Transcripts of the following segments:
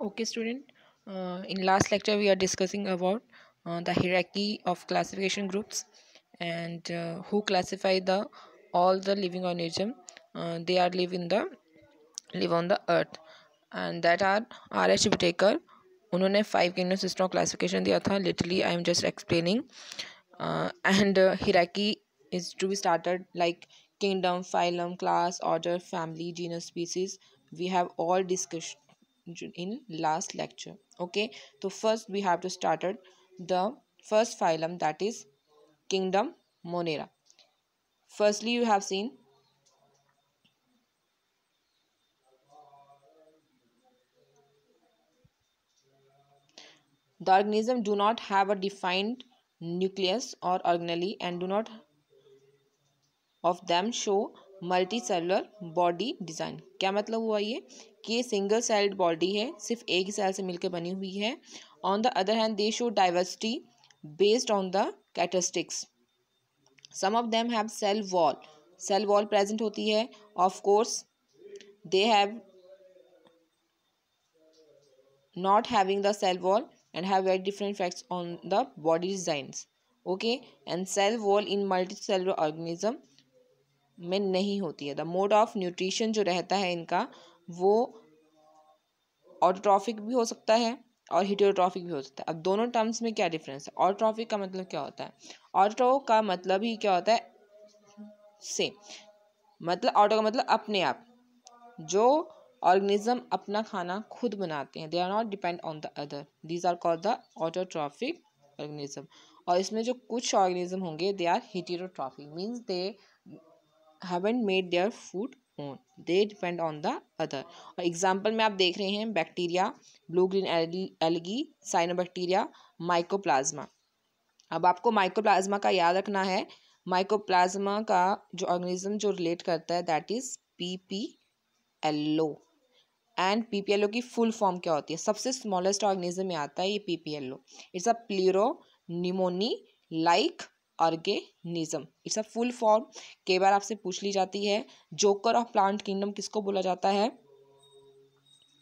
Okay, student. In last lecture, we are discussing about the hierarchy of classification groups and who classify the all the living organism. They are live on the earth, and that are R.H. Whitaker. उन्होंने 5 kingdom system of classification दिया था. Literally, I am just explaining. And hierarchy is to be started like kingdom, phylum, class, order, family, genus, species. We have all discussed in last lecture. Okay, so first we have to start the first phylum, that is kingdom Monera. Firstly, you have seen the organism do not have a defined nucleus or organelle and do not of them show multicellular body design. क्या मतलब हुआ ये कि single celled body है, सिर्फ एक ही cell से मिलकर बनी हुई है. On the other hand they show diversity based on the characteristics. Some of them have cell wall present होती है. Of course they have not having the cell wall and have very different effects on the body designs. Okay, and cell wall in multicellular organism में नहीं होती है. The mode of nutrition जो रहता है इनका वो ऑटोट्रॉफिक भी हो सकता है और हेटेरोट्रॉफिक भी हो सकता है. अब दोनों टर्म्स में क्या डिफरेंस है? ऑटोट्रॉफिक का मतलब क्या होता है? ऑटो का मतलब ही क्या होता है? से मतलब ऑटो का मतलब अपने आप, जो ऑर्गेनिज्म अपना खाना खुद बनाते हैं. They are not depend on the other. These are called the autotrophic organism. और इसमें जो कुछ ऑर्गेनिज्म होंगे they are heterotrophic, means they haven't made their food own, they depend on the other. और एग्जाम्पल में आप देख रहे हैं bacteria, blue green algae, cyanobacteria, mycoplasma. अब आपको माइकोप्लाज्मा का याद रखना है. माइकोप्लाज्मा का जो ऑर्गेनिज्म जो रिलेट करता है that is PPLO. And PPLO की फुल फॉर्म क्या होती है? सबसे स्मॉलेस्ट ऑर्गेनिज्म में आता है ये PPLO. It's a pleuropneumonia like organism. It's a full form. कई बार आपसे पूछ ली जाती है जोकर ऑफ प्लांट किंगडम किसको बोला जाता है?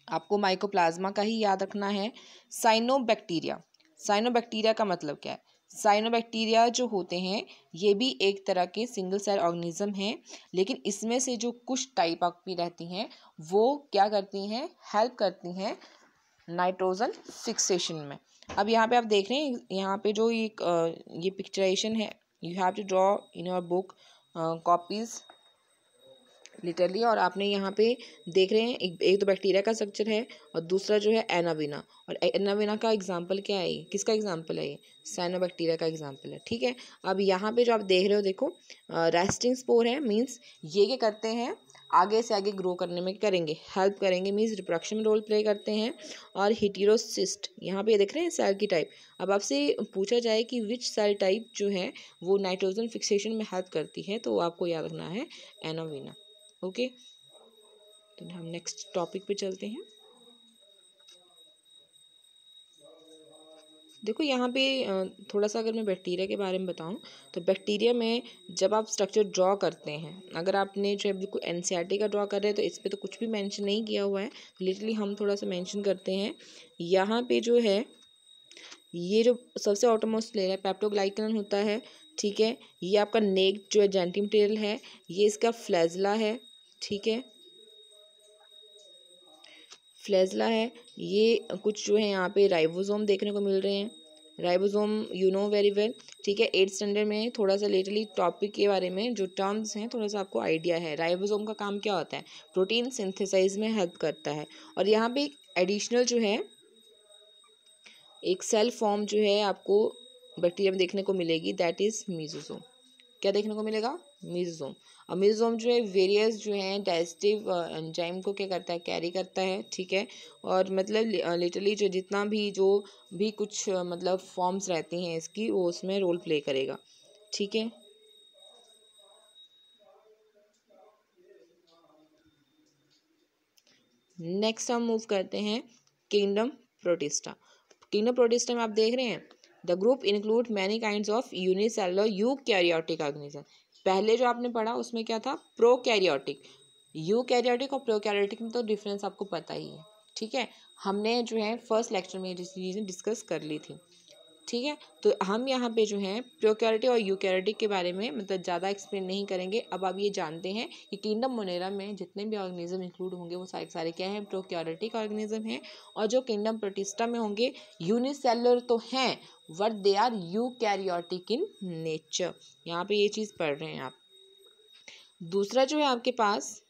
आपको माइकोप्लाज्मा का ही याद रखना है. साइनोबैक्टीरिया. साइनोबैक्टीरिया का मतलब क्या है? साइनोबैक्टीरिया जो होते हैं ये भी एक तरह के सिंगल सेल ऑर्गेनिज्म हैं, लेकिन इसमें से जो कुछ टाइप आपकी रहती हैं वो क्या करती हैं? हेल्प करती हैं नाइट्रोजन फिक्सेशन में. अब यहाँ पे आप देख रहे हैं, यहाँ पे जो ये पिक्चराइजेशन है, you have to draw in your book copies literally. और आपने यहाँ पे देख रहे हैं एक तो बैक्टीरिया का स्ट्रक्चर है और दूसरा जो है एनाविना. और एनाविना का एग्जाम्पल क्या है? किसका एग्जाम्पल है? ये साइनोबैक्टीरिया का एग्जाम्पल है. ठीक है, अब यहाँ पे जो आप देख रहे हो देखो रेस्टिंग स्पोर है, मीन्स ये क्या करते हैं? आगे से आगे ग्रो करने में करेंगे, हेल्प करेंगे, मीन्स रिप्रोडक्शन में रोल प्ले करते हैं. और हेटेरोसिस्ट, यहाँ पे देख रहे हैं सेल की टाइप. अब आपसे पूछा जाए कि विच सेल टाइप जो है वो नाइट्रोजन फिक्सेशन में हेल्प करती है, तो आपको याद रखना है एनाविना. ओके, तो हम नेक्स्ट टॉपिक पे चलते हैं. देखो यहाँ पे थोड़ा सा अगर मैं बैक्टीरिया के बारे में बताऊँ तो बैक्टीरिया में जब आप स्ट्रक्चर ड्रॉ करते हैं, अगर आपने जो है बिल्कुल एनसीईआरटी का ड्रॉ कर रहे हैं तो इस पर तो कुछ भी मेंशन नहीं किया हुआ है, लिटरली हम थोड़ा सा मेंशन करते हैं. यहाँ पे जो है ये जो सबसे ऑटोमोस्ट लेयर है पेप्टोग्लाइकन होता है. ठीक है, ये आपका नेक जो है जेंटी मटेरियल है, ये इसका फ्लैजला है. ठीक है, फ्लैजला है. ये कुछ जो है यहाँ पे राइबोसोम देखने को मिल रहे हैं. Ribosome you know very well. ठीक है, 8th स्टैंडर्ड में थोड़ा सा लेटरली टॉपिक के बारे में जो टर्म्स हैं थोड़ा सा आपको आइडिया है. राइबोसोम का काम क्या होता है? प्रोटीन सिंथेसाइज में हेल्प करता है. और यहाँ पे एडिशनल जो है एक सेल फॉर्म जो है आपको बैक्टीरिया में देखने को मिलेगी, दैट इज मीजोसोम. क्या देखने को मिलेगा? मीजोसोम. और मीजोसोम जो है वेरियस जो है डाइजेस्टिव एंजाइम को क्या करता है? कैरी करता है. ठीक है, और मतलब लिटरली जो भी कुछ मतलब फॉर्म्स रहती हैं इसकी वो उसमें रोल प्ले करेगा. ठीक है, नेक्स्ट हम मूव करते हैं किंगडम प्रोटिस्टा. किंगडम प्रोटिस्टा में आप देख रहे हैं the group include many kinds of unicellular eukaryotic organism. पहले जो आपने पढ़ा उसमें क्या था? प्रोकैरियोटिक. यूकैरियोटिक और प्रोकैरियोटिक में तो डिफरेंस आपको पता ही है. ठीक है, हमने जो है फर्स्ट लेक्चर में ये चीज़ें डिस्कस कर ली थी। ठीक है, तो हम यहाँ पे जो है प्रोकैरियोटिक और यूकैरियोटिक के बारे में मतलब ज़्यादा एक्सप्लेन नहीं करेंगे। अब आप ये जानते हैं कि किंगडम मोनेरा में जितने भी ऑर्गेनिज्म इंक्लूड होंगे वो सारे सारे क्या हैं, प्रोकैरियोटिक ऑर्गेनिज्म हैं। और जो किंगडम प्रोटिस्टा में होंगे यूनिसेलुलर तो हैं but they are eukaryotic in nature. यहाँ पे ये चीज़ पढ़ रहे हैं आप। दूसरा जो है आपके पास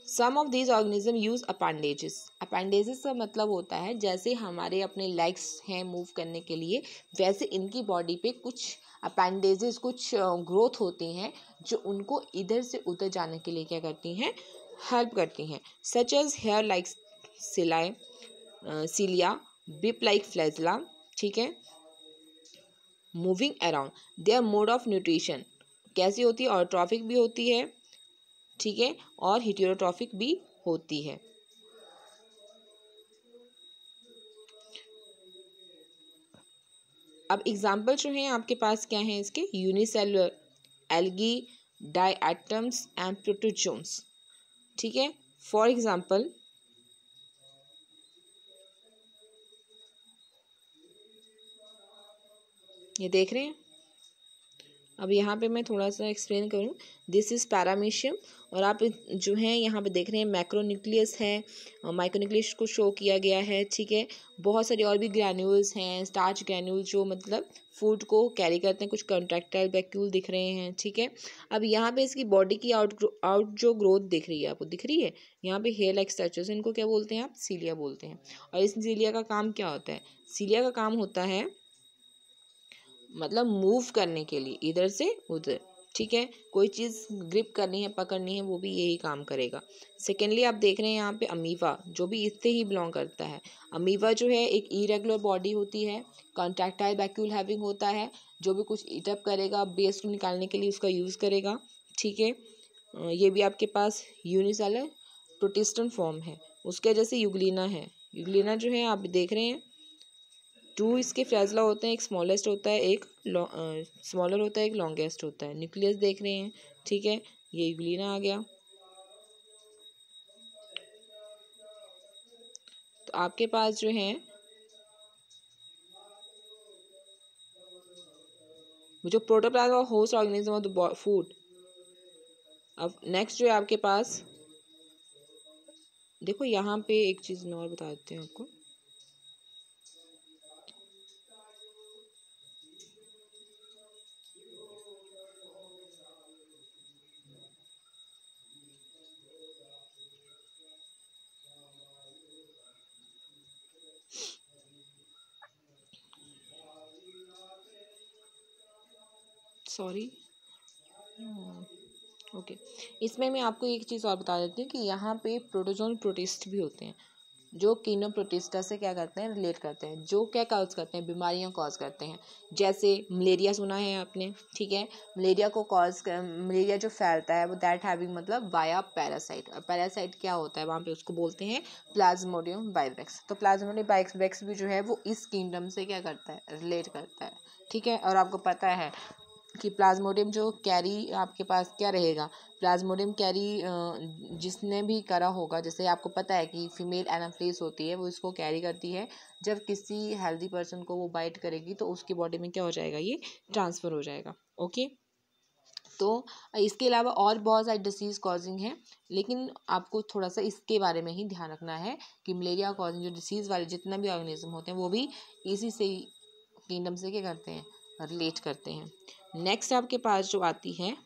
some of these organism use appendages. Appendages का मतलब होता है जैसे हमारे अपने लेग्स हैं मूव करने के लिए, वैसे इनकी बॉडी पे कुछ अपेंडेजेस, कुछ ग्रोथ होती हैं जो उनको इधर से उधर जाने के लिए क्या करती हैं, हेल्प करती हैं। सच एज हेयर लाइक सिलाई सीलिया, बिप लाइक फ्लैजला। ठीक है, moving around their mode of nutrition कैसी होती है, ऑटोट्रॉफिक भी होती है, ठीक है, और हेटेरोट्रॉफिक भी होती है। अब एग्जाम्पल जो हैं आपके पास क्या हैं इसके, unicellular, algae, diatoms and protozoans. ठीक है, फॉर एग्जाम्पल ये देख रहे हैं। अब यहाँ पे मैं थोड़ा सा एक्सप्लेन करूँ, दिस इज़ पैरामीशियम, और आप जो हैं यहाँ पे देख रहे हैं मैक्रोन्यूक्लियस है, माइक्रोन्यूक्लियस को शो किया गया है। ठीक है, बहुत सारे और भी ग्रैन्यूल्स हैं, स्टार्च ग्रैन्यूल जो मतलब फूड को कैरी करते हैं, कुछ कंट्रैक्टाइल वैक्यूल दिख रहे हैं। ठीक है, अब यहाँ पे इसकी बॉडी की आउट जो ग्रोथ दिख रही है, आपको दिख रही है यहाँ पे हेयर लाइक स्ट्रक्चर्स, इनको क्या बोलते हैं आप, सीलिया बोलते हैं। और इस सीलिया का काम क्या होता है, सीलिया का काम होता है मतलब मूव करने के लिए इधर से उधर। ठीक है, कोई चीज़ ग्रिप करनी है, पकड़नी है, वो भी यही काम करेगा। सेकेंडली आप देख रहे हैं यहाँ पे अमीबा, जो भी इससे ही बिलोंग करता है। अमीबा जो है एक इरेगुलर बॉडी होती है, कॉन्ट्रैक्टाइल वैक्यूल हैविंग होता है, जो भी कुछ ईटअप करेगा बेस को निकालने के लिए उसका यूज़ करेगा। ठीक है, ये भी आपके पास यूनिसेलर प्रोटिस्टन फॉर्म है। उसके जैसे यूग्लिना है, यूग्लिना जो है आप देख रहे हैं 2 इसके फ्लैजला होते हैं, एक स्मॉलेस्ट होता है, एक स्मॉलर होता है, एक लॉन्गेस्ट होता है। न्यूक्लियस देख रहे हैं। ठीक है, ये यूग्लिना आ गया। तो आपके पास जो है जो प्रोटोप्लाज्म और host organism of the food. अब नेक्स्ट जो है आपके पास देखो, यहाँ पे एक चीज़ मैं और बता देती हूँ आपको। सॉरी, ओके, इसमें मैं आपको एक चीज़ और बता देती हूँ कि यहाँ पे प्रोटोजोन प्रोटिस्ट भी होते हैं जो किंगडम प्रोटिस्टा से क्या करते हैं, रिलेट करते हैं, जो क्या कॉज करते हैं, बीमारियाँ कॉज करते हैं। जैसे मलेरिया सुना है आपने। ठीक है, मलेरिया को मलेरिया जो फैलता है वो दैट हैविंग मतलब वाया पैरासाइट। पैरासाइट क्या होता है वहाँ पे, उसको बोलते हैं प्लाज्मोडियम वाइवेक्स। तो प्लाज्मोडियम वाइवेक्स भी जो है वो इस किंगडम से क्या करता है, रिलेट करता है। ठीक है, और आपको पता है कि प्लाज्मोडियम जो कैरी आपके पास क्या रहेगा, प्लाज्मोडियम कैरी जिसने भी करा होगा, जैसे आपको पता है कि फीमेल एनाफ्लेस होती है वो इसको कैरी करती है, जब किसी हेल्दी पर्सन को वो बाइट करेगी तो उसकी बॉडी में क्या हो जाएगा, ये ट्रांसफ़र हो जाएगा। ओके, तो इसके अलावा और बहुत सारी डिसीज़ कॉजिंग है, लेकिन आपको थोड़ा सा इसके बारे में ही ध्यान रखना है कि मलेरिया कॉजिंग जो डिसीज़ वाले जितना भी ऑर्गेनिज्म होते हैं वो भी इसी से किंगडम से क्या करते हैं, रिलेट करते हैं। नेक्स्ट आपके पास जो आती है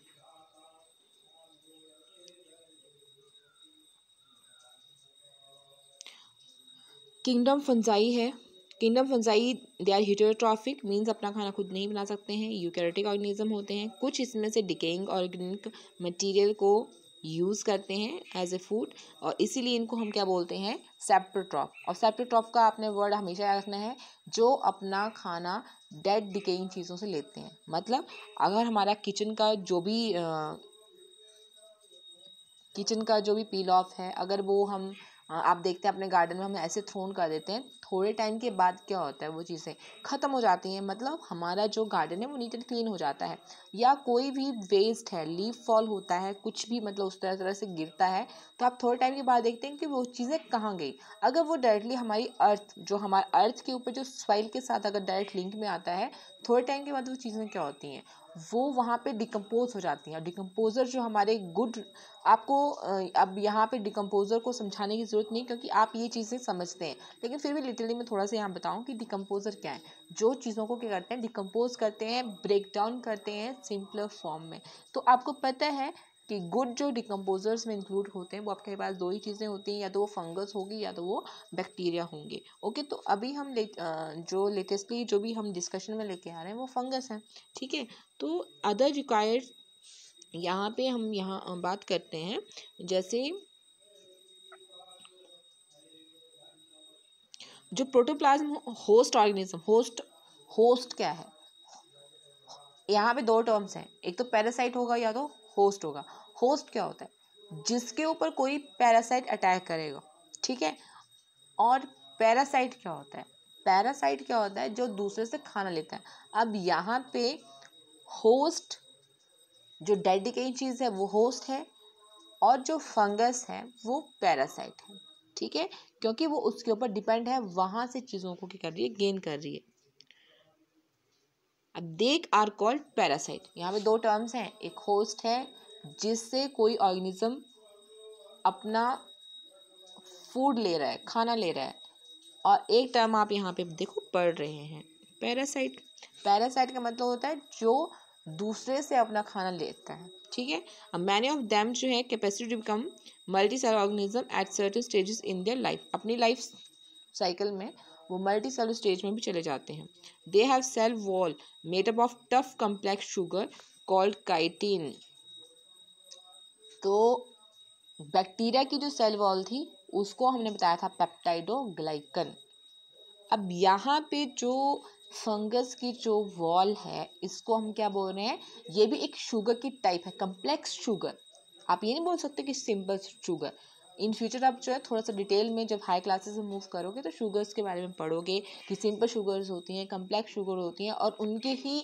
किंगडम फंजाई है। Kingdom fungi they are heterotrophic, means अपना खाना खुद नहीं बना सकते हैं, यूकैरियोटिक ऑर्गेनिज्म होते हैं। कुछ इसमें से डिकेइंग ऑर्गेनिक मटेरियल को यूज़ करते हैं एज ए फूड, और इसीलिए इनको हम क्या बोलते हैं, सेप्टोट्रॉफ। और सेप्टोट्रॉफ का आपने वर्ड हमेशा याद रखना है, जो अपना खाना डेड डिकेइंग चीज़ों से लेते हैं। मतलब अगर हमारा किचन का जो भी पील ऑफ है, अगर वो हम आप देखते हैं अपने गार्डन में हम ऐसे थ्रोन कर देते हैं, थोड़े टाइम के बाद क्या होता है वो चीज़ें ख़त्म हो जाती हैं, मतलब हमारा जो गार्डन है वो नीट एंड क्लीन हो जाता है। या कोई भी वेस्ट है, लीफ फॉल होता है, कुछ भी मतलब उस तरह से गिरता है, तो आप थोड़े टाइम के बाद देखते हैं कि वो चीज़ें कहाँ गई। अगर वो डायरेक्टली हमारी अर्थ, जो हमारे अर्थ के ऊपर जो सॉइल के साथ अगर डायरेक्ट लिंक में आता है, थोड़े टाइम के बाद वो चीज़ें क्या होती हैं, वो वहाँ पे डिकम्पोज हो जाती हैं। डिकम्पोजर जो हमारे गुड, आपको अब यहाँ पे डिकम्पोजर को समझाने की ज़रूरत नहीं क्योंकि आप ये चीज़ें समझते हैं, लेकिन फिर भी लिटरली मैं थोड़ा सा यहाँ बताऊँ कि डिकम्पोजर क्या है। जो चीज़ों को क्या करते हैं, डिकम्पोज करते हैं, ब्रेक डाउन करते हैं सिंपलर फॉर्म में। तो आपको पता है कि गुड जो डिकम्पोजर्स में इंक्लूड होते हैं वो आपके पास दो ही चीज़ें होती हैं, या तो वो फंगस होगी या तो वो बैक्टीरिया होंगे। ओके, तो अभी हम जो लेटेस्टली जो भी हम डिस्कशन में लेके आ रहे हैं वो फंगस है। ठीक है, तो अदर रिक्वायर्ड यहाँ पे हम यहाँ बात करते हैं, जैसे जो प्रोटोप्लाज्म होस्ट ऑर्गेनिज्म, होस्ट क्या है, यहाँ पे दो टर्म्स हैं, एक तो पैरासाइट होगा या तो होस्ट होगा। होस्ट क्या होता है, जिसके ऊपर कोई पैरासाइट अटैक करेगा, ठीक है। और पैरासाइट क्या होता है, पैरासाइट क्या होता है, जो दूसरे से खाना लेता है। अब यहाँ पे होस्ट, जो डेड गई चीज़ है वो होस्ट है, और जो फंगस है वो पैरासाइट है, ठीक है, क्योंकि वो उसके ऊपर डिपेंड है, वहां से चीज़ों को क्या कर रही है, गेन कर रही है। अब दे आर कॉल्ड पैरासाइट। यहाँ पे दो टर्म्स हैं, एक होस्ट है जिससे कोई ऑर्गेनिज्म अपना फूड ले रहा है, खाना ले रहा है, और एक टर्म आप यहाँ पे देखो पढ़ रहे हैं, पैरासाइट। पैरासाइट का मतलब होता है जो दूसरे से अपना खाना लेता है, ठीक है। अब मैनी ऑफ देम जो है capacity to become multicellular organism at certain stages in their life, अपनी लाइफ साइकिल में वो मल्टी सेलुलर स्टेज में भी चले जाते हैं। They have cell wall made up of tough complex sugar called chitin. तो बैक्टीरिया की जो सेल वॉल थी उसको हमने बताया था पेप्टाइडोग्लाइकन। अब यहाँ पे जो फंगस की जो वॉल है इसको हम क्या बोल रहे हैं, ये भी एक शुगर की टाइप है, कम्प्लेक्स शुगर। आप ये नहीं बोल सकते कि सिंपल शुगर। इन फ्यूचर आप जो है थोड़ा सा डिटेल में जब हाई क्लासेस में मूव करोगे तो शुगर्स के बारे में पढ़ोगे कि सिंपल शुगर्स होती हैं, कम्प्लेक्स शुगर होती हैं, और उनके ही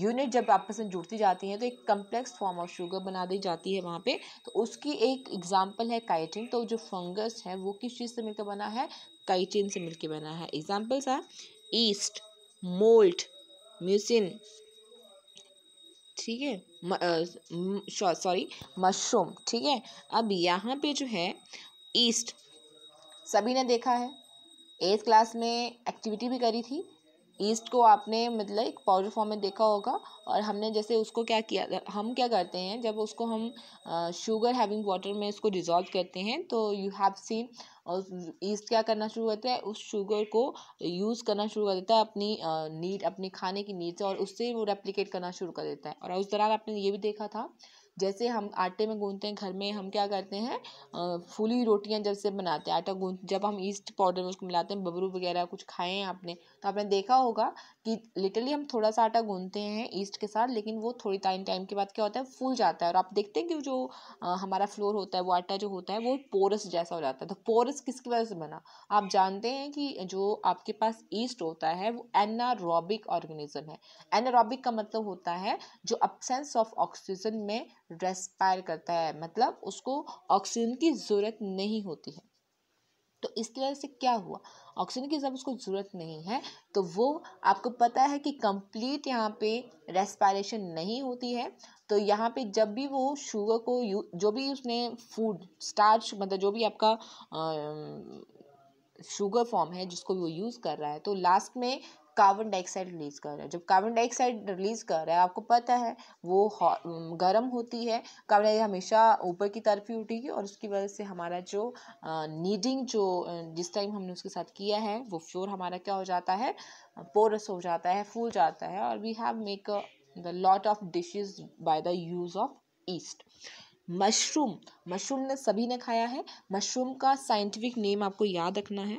यूनिट जब आपस में जुड़ती जाती हैं तो एक कम्प्लेक्स फॉर्म ऑफ शुगर बना दी जाती है वहाँ पे। तो उसकी एक एग्जाम्पल है काइटिन। तो जो फंगस है वो किस चीज़ से मिलकर बना है, काइटिन से मिलकर बना है। Examples are yeast, mould, mucin, ठीक है, सॉरी मशरूम, ठीक है। अब यहाँ पे जो है ईस्ट सभी ने देखा है, 8th क्लास में एक्टिविटी भी करी थी। ईस्ट को आपने मतलब एक पाउडर फॉर्म में देखा होगा, और हमने जैसे उसको क्या किया, हम क्या करते हैं जब उसको हम शुगर हैविंग वाटर में इसको डिज़ोल्व करते हैं तो यू हैव सीन, और ईस्ट क्या करना शुरू करता है, उस शुगर को यूज़ करना शुरू कर देता है अपनी नीड, अपनी खाने की नीड से, और उससे वो रेप्लिकेट करना शुरू कर देता है। और उस दौरान आपने ये भी देखा था, जैसे हम आटे में गूंथते हैं घर में, हम क्या करते हैं फूली रोटियां जब से बनाते हैं, आटा गूंथ, जब हम ईस्ट पाउडर में उसको मिलाते हैं, बबरू वगैरह कुछ खाए हैं आपने, तो आपने देखा होगा कि लिटरली हम थोड़ा सा आटा गूंथते हैं ईस्ट के साथ, लेकिन वो थोड़ी टाइम के बाद क्या होता है, फूल जाता है, और आप देखते हैं कि जो हमारा फ्लोर होता है, वो आटा जो होता है वो पोरस जैसा हो जाता है। तो पोरस किसकी वजह से बना, आप जानते हैं कि जो आपके पास ईस्ट होता है वो एनारोबिक ऑर्गेनिज्म है। एनारोबिक का मतलब होता है जो अब्सेंस ऑफ ऑक्सीजन में रेस्पायर करता है, मतलब उसको ऑक्सीजन की ज़रूरत नहीं होती है। तो इसकी वजह से क्या हुआ, ऑक्सीजन की जब उसको ज़रूरत नहीं है तो वो आपको पता है कि कंप्लीट यहाँ पे रेस्पायरेशन नहीं होती है। तो यहाँ पे जब भी वो शुगर को जो भी उसने फूड स्टार्च, मतलब जो भी आपका शुगर फॉर्म है जिसको भी वो यूज़ कर रहा है, तो लास्ट में कार्बन डाइऑक्साइड रिलीज कर रहा है। जब कार्बन डाइऑक्साइड रिलीज कर रहा है, आपको पता है वो गर्म होती है, कार्बन डाइऑक्साइड हमेशा ऊपर की तरफ ही उठेगी, और उसकी वजह से हमारा जो नीडिंग जो जिस टाइम हमने उसके साथ किया है वो फ्लोर हमारा क्या हो जाता है, पोरस हो जाता है, फूल जाता है, और we have make the lot of dishes by the use of yeast. Mushroom, mushroom ने सभी ने खाया है। मशरूम का साइंटिफिक नेम आपको याद रखना है,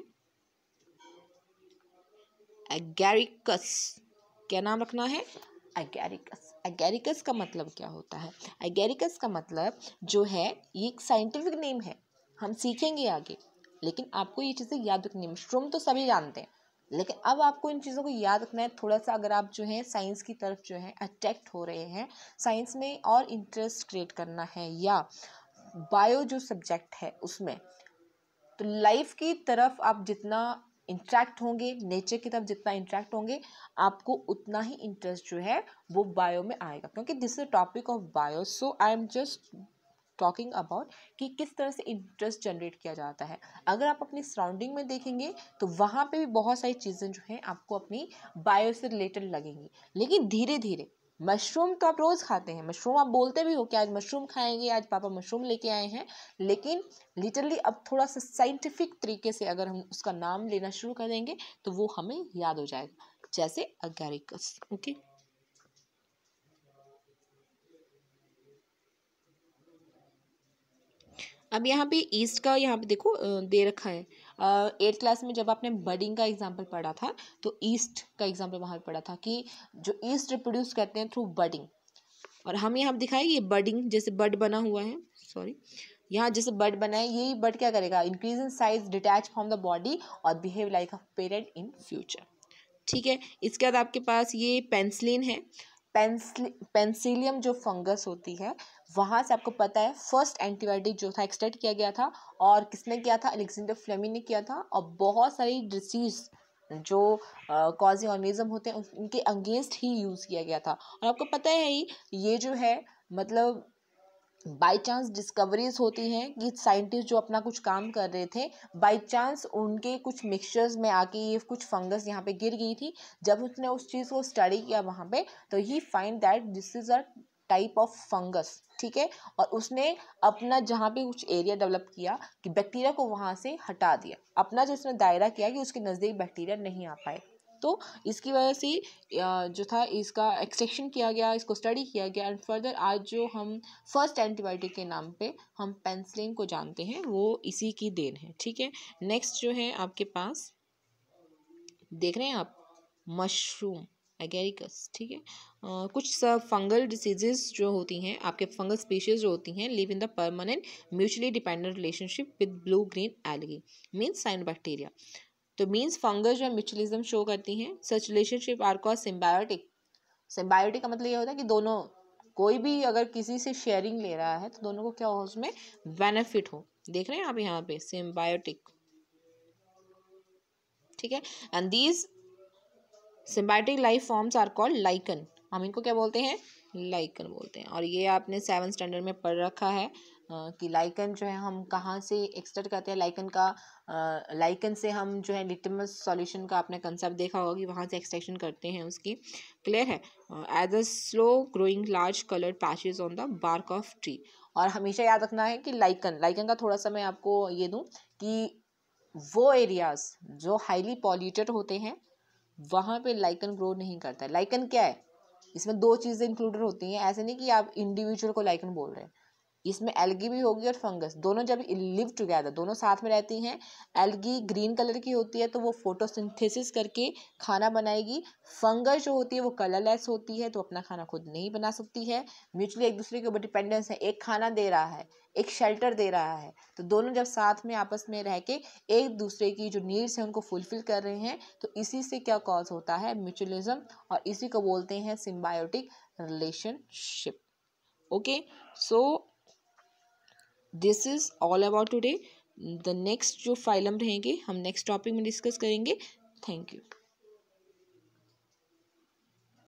एगैरिकस। क्या नाम रखना है, एगैरिकस। एगैरिकस का मतलब क्या होता है, एगैरिकस का मतलब जो है ये एक साइंटिफिक नेम है, हम सीखेंगे आगे, लेकिन आपको ये चीज़ें याद रखनी है। मशरूम तो सभी जानते हैं, लेकिन अब आपको इन चीज़ों को याद रखना है थोड़ा सा। अगर आप जो है साइंस की तरफ जो है अट्रैक्ट हो रहे हैं, साइंस में और इंटरेस्ट क्रिएट करना है, या बायो जो सब्जेक्ट है उसमें, तो लाइफ की तरफ आप जितना इंट्रैक्ट होंगे, नेचर की तरफ जितना इंट्रैक्ट होंगे, आपको उतना ही इंटरेस्ट जो है वो बायो में आएगा, क्योंकि this is topic of bio. So I am just talking about कि किस तरह से इंटरेस्ट जनरेट किया जाता है। अगर आप अपनी सराउंडिंग में देखेंगे तो वहाँ पे भी बहुत सारी चीज़ें जो हैं आपको अपनी बायो से रिलेटेड लगेंगी, लेकिन धीरे धीरे। मशरूम तो आप रोज़ खाते हैं, मशरूम आप बोलते भी हो कि आज मशरूम खाएंगे, आज पापा मशरूम लेके आए हैं, लेकिन लिटरली अब थोड़ा सा साइंटिफिक तरीके से अगर हम उसका नाम लेना शुरू कर देंगे तो वो हमें याद हो जाएगा, जैसे अगैरिकस। ओके, अब यहाँ पे ईस्ट का यहाँ पे देखो दे रखा है। 8th क्लास में जब आपने बडिंग का एग्जाम्पल पढ़ा था तो ईस्ट का एग्जाम्पल वहाँ पे पढ़ा था कि जो ईस्ट रिप्रोड्यूस करते हैं थ्रू बडिंग, और हम यहाँ दिखाए ये बडिंग जैसे बड बना हुआ है, सॉरी यहाँ जैसे बड बना है, यही बड क्या करेगा, increase in size, detach from the body और behave like a parent in future. ठीक है, इसके बाद आपके पास ये पेंसिलिन है। पेंसिलियम जो फंगस होती है, वहाँ से आपको पता है फर्स्ट एंटीबायोटिक जो था एक्सट्रैक्ट किया गया था, और किसने किया था, अलेक्जेंडर फ्लेमिंग ने किया था। और बहुत सारी डिसीज जो कॉजिंग ऑर्गेनिज्म होते हैं उनके अगेंस्ट ही यूज़ किया गया था। और आपको पता है ही ये जो है मतलब बाई चांस डिस्कवरीज होती हैं कि साइंटिस्ट जो अपना कुछ काम कर रहे थे, बाई चांस उनके कुछ मिक्सचर्स में आके ये कुछ फंगस यहाँ पे गिर गई थी। जब उसने उस चीज़ को स्टडी किया वहाँ पे, तो he find that this is a type of fungus. ठीक है, और उसने अपना जहाँ पे कुछ एरिया डेवलप किया कि बैक्टीरिया को वहाँ से हटा दिया, अपना जो उसने दायरा किया कि उसके नज़दीक बैक्टीरिया नहीं आ पाए। तो इसकी वजह से जो था इसका एक्सट्रैक्शन किया गया, इसको स्टडी किया गया, एंड फर्दर आज जो हम फर्स्ट एंटीबायोटिक के नाम पे हम पेंसिलिन को जानते हैं वो इसी की देन है। ठीक है, नेक्स्ट जो है आपके पास देख रहे हैं आप, मशरूम एगेरिकस। ठीक है, कुछ फंगल डिसीजेस जो होती हैं आपके, फंगल स्पीशीज जो होती हैं live in the permanent mutually dependent relationship with blue green algae means cyanobacteria. तो मीन्स फंगस जो है म्यूचुअलिज्म शो करती हैं। Such relationship are called symbiotic. Symbiotic का मतलब ये होता है कि दोनों, कोई भी अगर किसी से शेयरिंग ले रहा है तो दोनों को क्या हो, उसमें बेनिफिट हो। देख रहे हैं आप यहाँ पे सिम्बायोटिक। ठीक है, and these symbiotic life forms are called lichen. हम इनको क्या बोलते हैं, लाइकन बोलते हैं। और ये आपने 7th स्टैंडर्ड में पढ़ रखा है कि लाइकन जो है हम कहाँ से एक्सट्रैक्ट करते हैं। लाइकन का लाइकन से हम जो है लिटमस सॉल्यूशन का आपने कंसेप्ट देखा होगा कि वहाँ से एक्सट्रैक्शन करते हैं उसकी। क्लियर है, as a slow growing large coloured patches on the bark of tree. और हमेशा याद रखना है कि लाइकन, लाइकन का थोड़ा सा मैं आपको ये दूँ कि वो एरियाज जो हाईली पॉल्यूटेड होते हैं वहाँ पे लाइकन ग्रो नहीं करता है। लाइकन क्या है, इसमें दो चीज़ें इंक्लूडेड होती हैं, ऐसे नहीं कि आप इंडिविजुअल को लाइकन बोल रहे हैं। इसमें एल्गी भी होगी और फंगस, दोनों जब लिव टुगेदर, दोनों साथ में रहती हैं। एल्गी ग्रीन कलर की होती है तो वो फोटोसिंथेसिस करके खाना बनाएगी। फंगस जो होती है वो कलरलेस होती है तो अपना खाना खुद नहीं बना सकती है। म्यूचुअली एक दूसरे के ऊपर डिपेंडेंस है, एक खाना दे रहा है, एक शेल्टर दे रहा है, तो दोनों जब साथ में आपस में रह के एक दूसरे की जो नीड्स हैं उनको फुलफिल कर रहे हैं, तो इसी से क्या कॉज होता है, म्यूचुअलिज्म, और इसी को बोलते हैं symbiotic relationship. Okay, so this is all about today. The next जो फाइलम रहेंगे हम नेक्स्ट टॉपिक में डिस्कस करेंगे। Thank you.